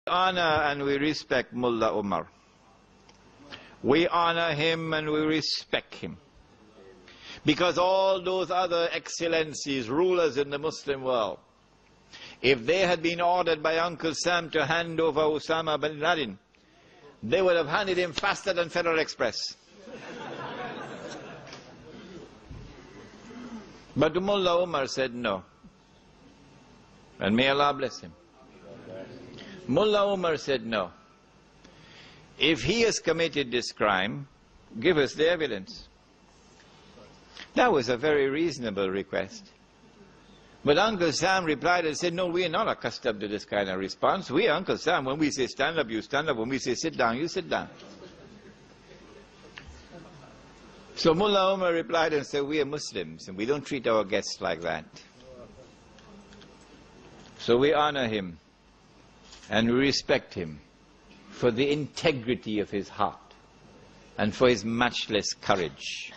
honor and we respect Mullah Umar. We honor him and we respect him. Because all those other excellencies, rulers in the Muslim world, if they had been ordered by Uncle Sam to hand over Osama bin Laden, they would have handed him faster than Federal Express. But Mullah Umar said no. And may Allah bless him. Mullah Umar said no. If he has committed this crime, give us the evidence. That was a very reasonable request. But Uncle Sam replied and said, no, we are not accustomed to this kind of response. We are Uncle Sam. When we say stand up, you stand up. When we say sit down, you sit down. So Mullah Umar replied and said, we are Muslims and we don't treat our guests like that. So we honor him and we respect him for the integrity of his heart and for his matchless courage.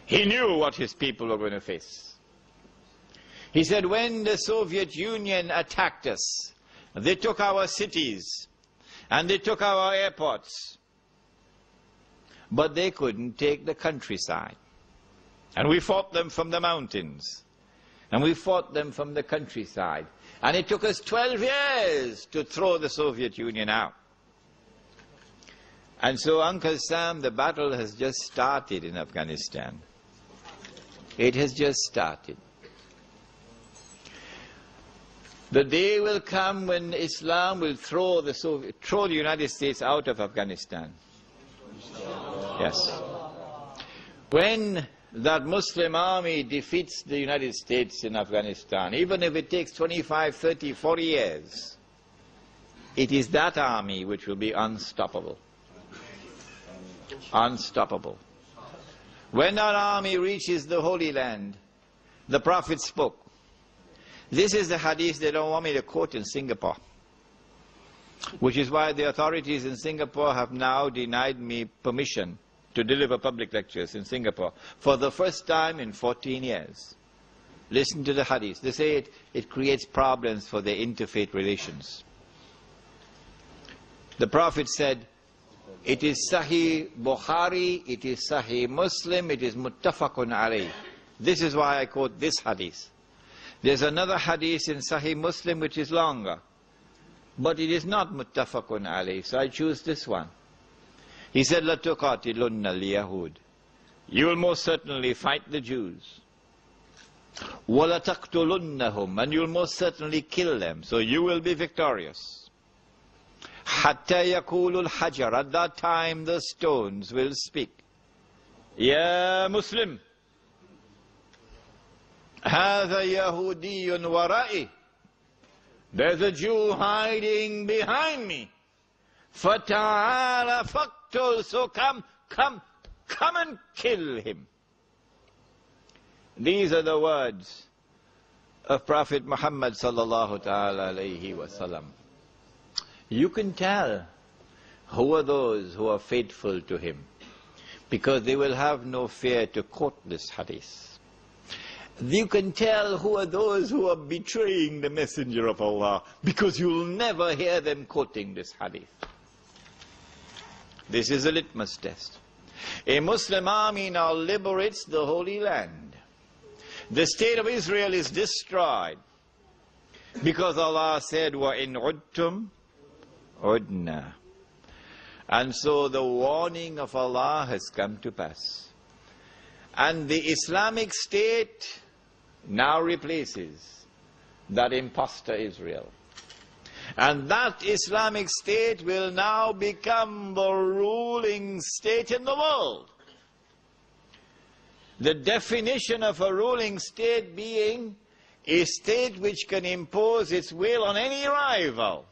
He knew what his people were going to face. He said, when the Soviet Union attacked us, they took our cities and they took our airports, but they couldn't take the countryside. And we fought them from the mountains, and we fought them from the countryside. And it took us 12 years to throw the Soviet Union out. And so, Uncle Sam, the battle has just started in Afghanistan. It has just started. The day will come when Islam will throw the United States out of Afghanistan. Yes. When that Muslim army defeats the United States in Afghanistan, even if it takes 25, 30, 40 years, it is that army which will be unstoppable. Unstoppable. When that army reaches the Holy Land, the Prophet spoke. This is the hadith they don't want me to quote in Singapore, which is why the authorities in Singapore have now denied me permission to deliver public lectures in Singapore for the first time in 14 years. Listen to the hadith. They say it creates problems for their interfaith relations. The Prophet said, it is Sahih Bukhari, it is Sahih Muslim, it is muttafaqun alayh. This is why I quote this hadith. There's another hadith in Sahih Muslim which is longer, but it is not muttafaqun alayh, so I choose this one. He said, La tuqatilunna al-Yahud. You will most certainly fight the Jews. Wa la taqtulunnahum, and you will most certainly kill them, so you will be victorious. Hatta yaqulu al-hajar, at that time the stones will speak. Ya Muslim, hadha Yahudiyyun wara'i. There's a Jew hiding behind me. Fata'ala faqtul, so come and kill him. These are the words of Prophet Muhammad sallallahu ta'ala alayhi wa sallam. You can tell who are those who are faithful to him, because they will have no fear to quote this hadith. You can tell who are those who are betraying the Messenger of Allah, because you will never hear them quoting this hadith. This is a litmus test. A Muslim army now liberates the Holy Land. The state of Israel is destroyed, because Allah said, وَإِنْ عُدْتُمْ عُدْنَا. And so the warning of Allah has come to pass. And the Islamic State now replaces that imposter Israel. And that Islamic State will now become the ruling state in the world. The definition of a ruling state being a state which can impose its will on any rival.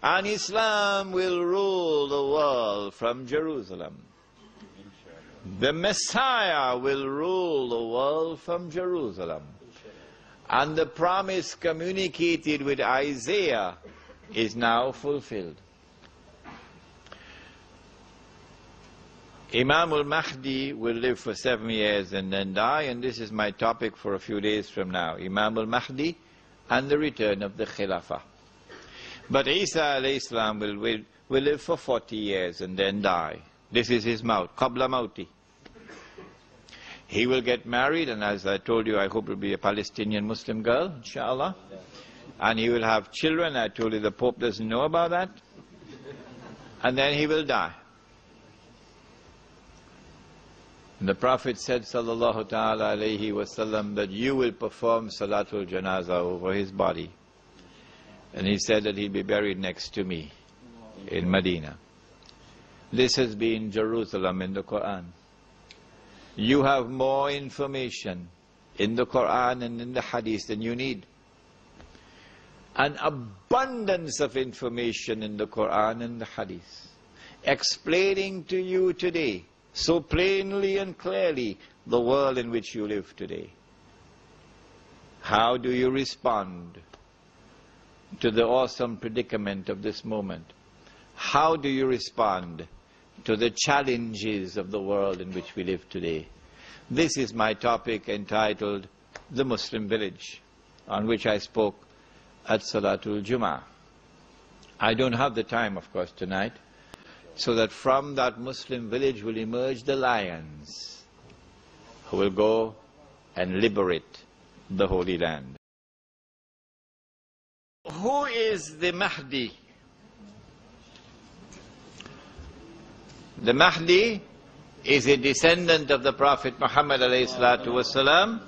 And Islam will rule the world from Jerusalem. The Messiah will rule the world from Jerusalem. And the promise communicated with Isaiah is now fulfilled. Imam al-Mahdi will live for 7 years and then die, and this is my topic for a few days from now. Imam al-Mahdi and the return of the Khilafah. But Isa alayhi salam will live for 40 years and then die. This is his maut, qabla mauti. He will get married, and as I told you, I hope it will be a Palestinian Muslim girl, inshallah. And he will have children. I told you the Pope doesn't know about that. And then he will die. And the Prophet said, sallallahu ta'ala alayhi wasallam, that you will perform salatul janazah over his body. And he said that he'll be buried next to me in Medina. This has been Jerusalem in the Qur'an. You have more information in the Qur'an and in the Hadith than you need. An abundance of information in the Qur'an and the Hadith, explaining to you today, so plainly and clearly, the world in which you live today. How do you respond to the awesome predicament of this moment? How do you respond to the challenges of the world in which we live today? This is my topic entitled The Muslim Village, on which I spoke at Salatul Jummah. I don't have the time, of course, tonight, so that from that Muslim village will emerge the lions who will go and liberate the Holy Land. Who is the Mahdi? The Mahdi is a descendant of the Prophet Muhammad alayhi salatu wasalam.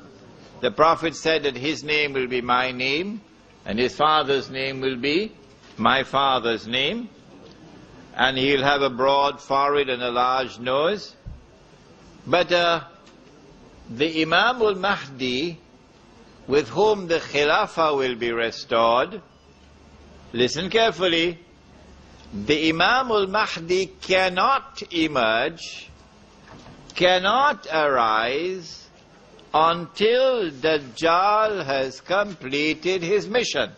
The Prophet said that his name will be my name, and his father's name will be my father's name, and he'll have a broad forehead and a large nose. But the Imam al-Mahdi, with whom the Khilafah will be restored, listen carefully, the Imam al-Mahdi cannot emerge, cannot arise, until Dajjal has completed his mission.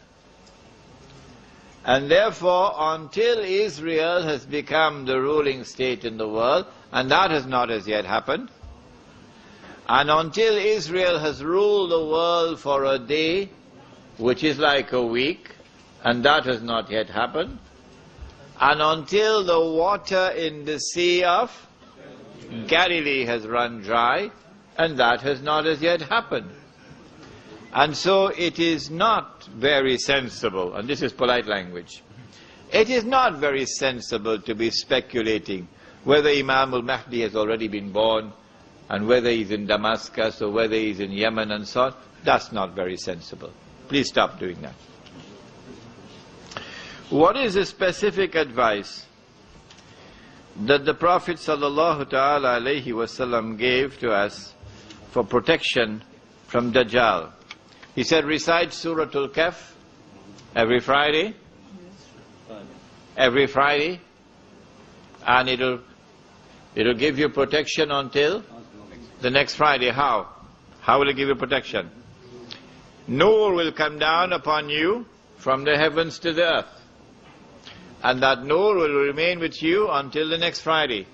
And therefore, until Israel has become the ruling state in the world, and that has not as yet happened, and until Israel has ruled the world for a day, which is like a week, and that has not yet happened, and until the water in the Sea of Galilee has run dry, and that has not as yet happened. And so it is not very sensible, and this is polite language, it is not very sensible to be speculating whether Imam al-Mahdi has already been born, and whether he's in Damascus, or whether he's in Yemen and so on. That's not very sensible. Please stop doing that. What is the specific advice that the Prophet sallallahu ta'ala alayhi wasallam gave to us for protection from Dajjal? He said, recite Surah Al-Kahf every Friday. Every Friday. And it'll give you protection until the next Friday. How? How will it give you protection? Nur will come down upon you from the heavens to the earth. And that Nur will remain with you until the next Friday.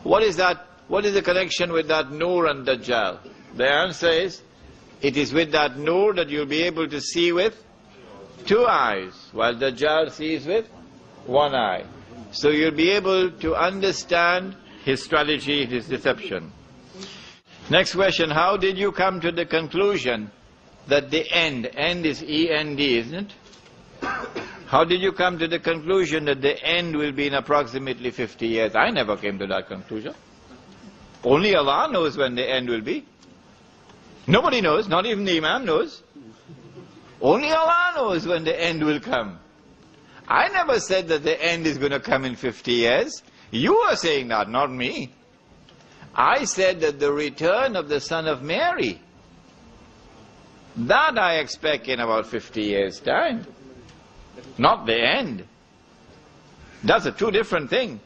What is that? What is the connection with that Nur and Dajjal? The answer is, it is with that Nur that you'll be able to see with two eyes, while Dajjal sees with one eye. So you'll be able to understand his strategy, his deception. Next question, how did you come to the conclusion that the end is E-N-D, isn't it? How did you come to the conclusion that the end will be in approximately 50 years? I never came to that conclusion. Only Allah knows when the end will be. Nobody knows, not even the Imam knows. Only Allah knows when the end will come. I never said that the end is going to come in 50 years. You are saying that, not me. I said that the return of the Son of Mary, that I expect in about 50 years' time. Not the end. That's a two different thing.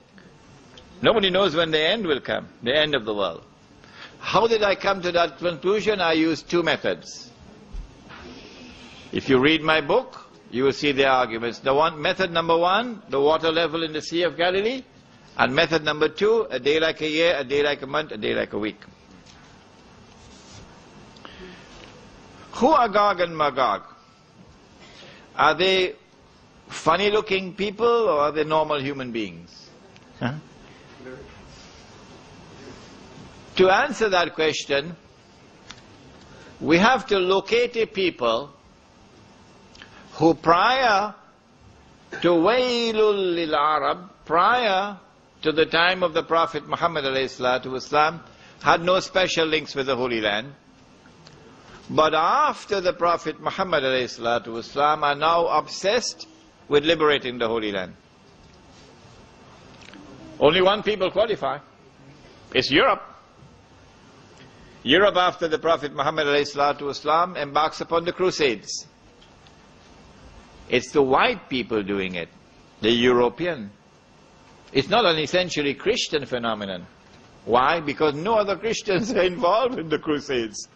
Nobody knows when the end will come, the end of the world. How did I come to that conclusion? I used two methods. If you read my book, you will see the arguments. Method number one, the water level in the Sea of Galilee. And method number two, a day like a year, a day like a month, a day like a week. Who are Gog and Magog? Are they funny looking people, or are they normal human beings? Huh? To answer that question, we have to locate a people who prior to Waylul lil Arab, prior to the time of the Prophet Muhammad ﷺ, had no special links with the Holy Land. But after the Prophet Muhammad ﷺ are now obsessed with liberating the Holy Land. Only one people qualify. It's Europe. Europe, after the Prophet Muhammad ﷺ embarks upon the Crusades. It's the white people doing it, the European. It's not an essentially Christian phenomenon. Why? Because no other Christians are involved in the Crusades.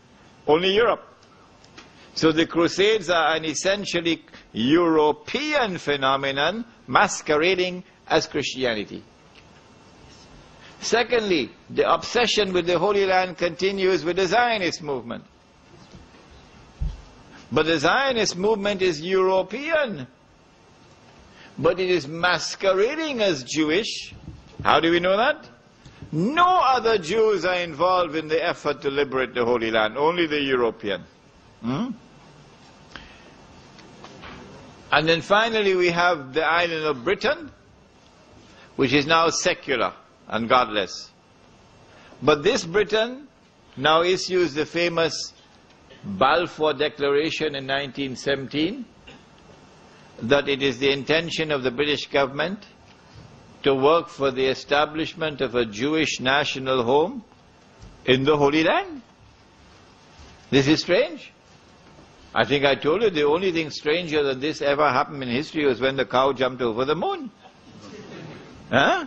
Only Europe. So the Crusades are an essentially European phenomenon masquerading as Christianity. Secondly, the obsession with the Holy Land continues with the Zionist movement. But the Zionist movement is European. But it is masquerading as Jewish. How do we know that? No other Jews are involved in the effort to liberate the Holy Land, only the European. And then finally we have the island of Britain, which is now secular and godless. But this Britain now issues the famous Balfour Declaration in 1917, that it is the intention of the British government to work for the establishment of a Jewish national home in the Holy Land. This is strange. I think I told you the only thing stranger than this ever happened in history was when the cow jumped over the moon. Huh?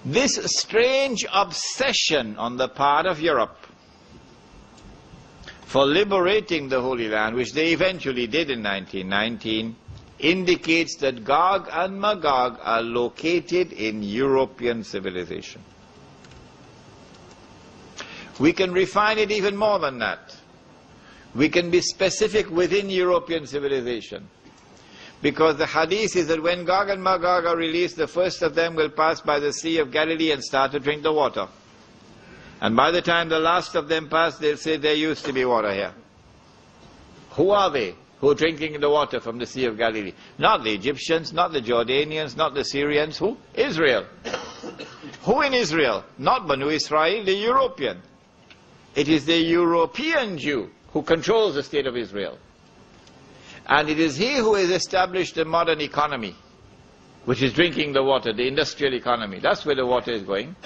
This strange obsession on the part of Europe for liberating the Holy Land, which they eventually did in 1919, indicates that Gog and Magog are located in European civilization. We can refine it even more than that. We can be specific within European civilization. Because the hadith is that when Gog and Magog are released, the first of them will pass by the Sea of Galilee and start to drink the water. And by the time the last of them pass, they'll say there used to be water here. Who are they who are drinking the water from the Sea of Galilee? Not the Egyptians, not the Jordanians, not the Syrians. Who? Israel. Who in Israel? Not Banu Israel, the European. It is the European Jew who controls the state of Israel. And it is he who has established the modern economy, which is drinking the water, the industrial economy. That's where the water is going.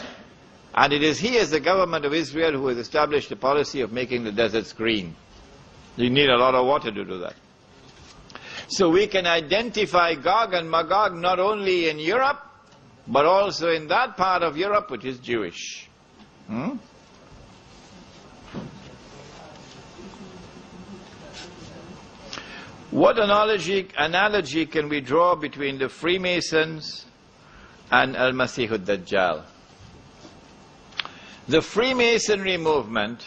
And it is he, as the government of Israel, who has established the policy of making the deserts green. You need a lot of water to do that. So we can identify Gog and Magog not only in Europe, but also in that part of Europe which is Jewish. What analogy can we draw between the Freemasons and Al-Masih ad-Dajjal? The Freemasonry movement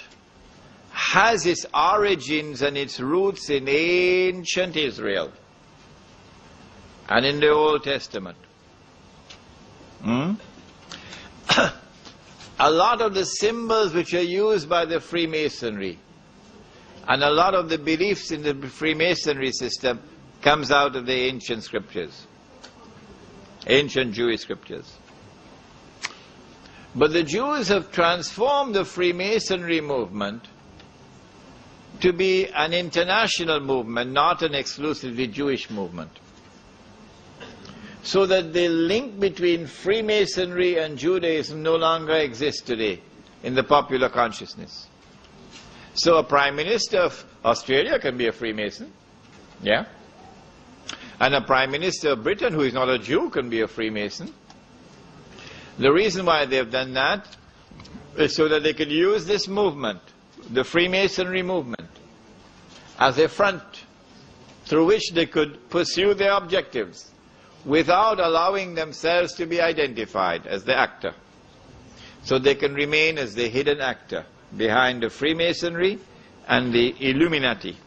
has its origins and its roots in ancient Israel and in the Old Testament. A lot of the symbols which are used by the Freemasonry and a lot of the beliefs in the Freemasonry system comes out of the ancient scriptures, ancient Jewish scriptures. But the Jews have transformed the Freemasonry movement to be an international movement, not an exclusively Jewish movement. So that the link between Freemasonry and Judaism no longer exists today in the popular consciousness. So a Prime Minister of Australia can be a Freemason, yeah? And a Prime Minister of Britain who is not a Jew can be a Freemason. The reason why they have done that is so that they could use this movement, the Freemasonry movement, as a front through which they could pursue their objectives without allowing themselves to be identified as the actor. So they can remain as the hidden actor behind the Freemasonry and the Illuminati.